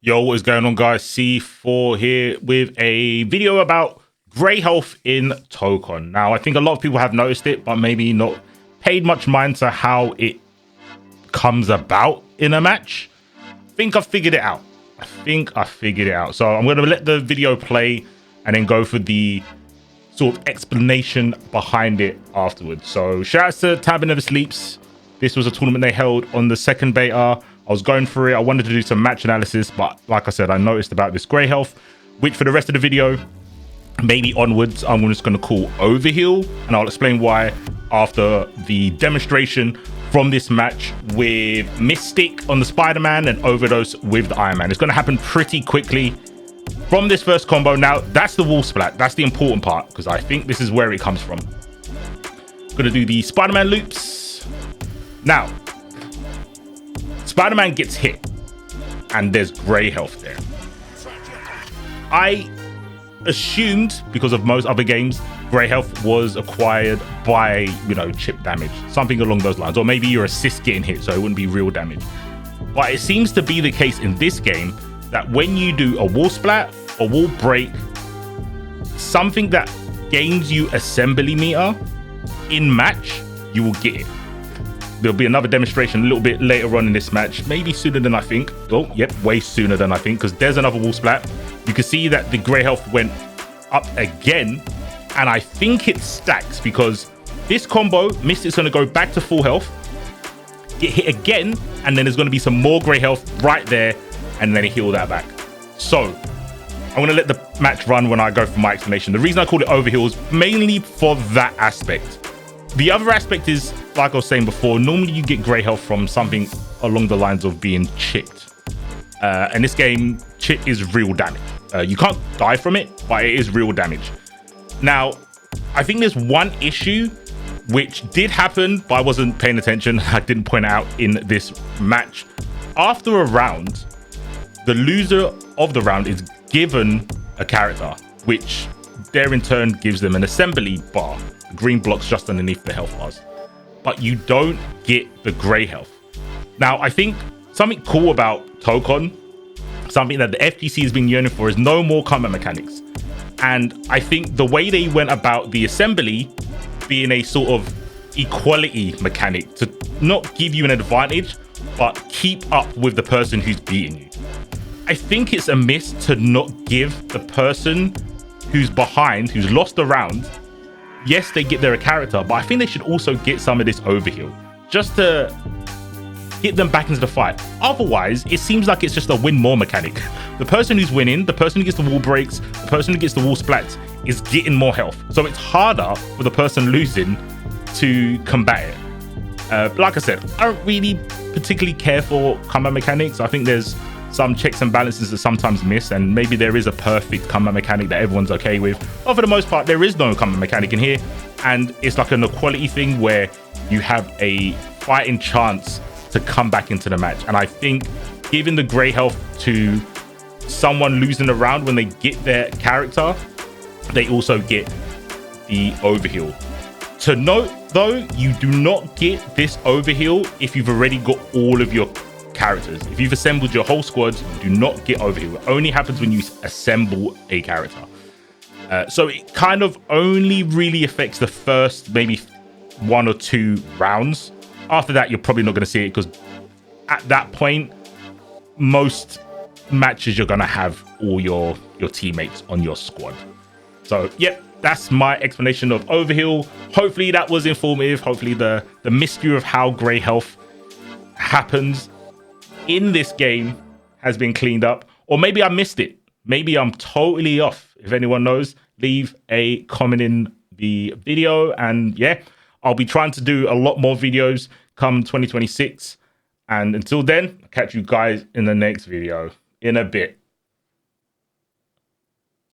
Yo, what is going on, guys? C4 here with a video about grey health in Tokon. Now, I think a lot of people have noticed it, but maybe not paid much mind to how it comes about in a match. I think I figured it out. So I'm going to let the video play and then go for the sort of explanation behind it afterwards. So shout out to Tabby Never Sleeps. This was a tournament they held on the second beta. I was going through it. I wanted to do some match analysis, but like I said, I noticed about this grey health, which for the rest of the video, maybe onwards, I'm just going to call overheal, and I'll explain why after the demonstration from this match with Mystic on the Spider-Man and Overdose with the Iron Man. It's going to happen pretty quickly from this first combo. Now, that's the wall splat. That's the important part, because I think this is where it comes from. Going to do the Spider-Man loops. Now, Spider-Man gets hit, and there's grey health there. I assumed, because of most other games, grey health was acquired by, you know, chip damage, something along those lines, or maybe your assist getting hit, so it wouldn't be real damage. But it seems to be the case in this game that when you do a wall splat, a wall break, something that gains you assembly meter in match, you will get it. There'll be another demonstration a little bit later on in this match, maybe sooner than I think. Oh, yep, way sooner than I think, because there's another wall splat. You can see that the grey health went up again, and I think it stacks because this combo, Mystic's going to go back to full health, get hit again, and then there's going to be some more grey health right there, and then heal that back. So I'm going to let the match run when I go for my explanation. The reason I called it overheal is mainly for that aspect. The other aspect is, like I was saying before, normally you get grey health from something along the lines of being chipped. In this game, chip is real damage. You can't die from it, but it is real damage. Now, I think there's one issue which did happen, but I wasn't paying attention. I didn't point it out in this match. After a round, the loser of the round is given a character, which there in turn gives them an assembly bar. Green blocks just underneath the health bars, but you don't get the grey health. Now, I think something cool about Tokon, something that the FGC has been yearning for, is no more combat mechanics. And I think the way they went about the assembly being a sort of equality mechanic to not give you an advantage, but keep up with the person who's beating you. I think it's a miss to not give the person who's behind, who's lost a round, yes, they get their character, but I think they should also get some of this overheal just to get them back into the fight. Otherwise, it seems like it's just a win more mechanic. The person who's winning, the person who gets the wall breaks, the person who gets the wall splats is getting more health. So it's harder for the person losing to combat it. Like I said, I don't really particularly care for combat mechanics. I think there's some checks and balances that sometimes miss, and maybe there is a perfect combat mechanic that everyone's okay with. But for the most part, there is no combat mechanic in here, and it's like an equality thing where you have a fighting chance to come back into the match. And I think giving the grey health to someone losing a round when they get their character, they also get the overheal. To note though, you do not get this overheal if you've already got all of your characters. If you've assembled your whole squad, you do not get overheal. It only happens when you assemble a character. So it kind of only really affects the first maybe 1 or 2 rounds. After that, you're probably not going to see it, because at that point, most matches you're going to have all your teammates on your squad. So yep, that's my explanation of overheal. Hopefully that was informative. Hopefully the mystery of how grey health happens in this game has been cleaned up, or maybe I missed it. Maybe I'm totally off. If anyone knows, leave a comment in the video, and yeah, I'll be trying to do a lot more videos come 2026. And until then, I'll catch you guys in the next video in a bit.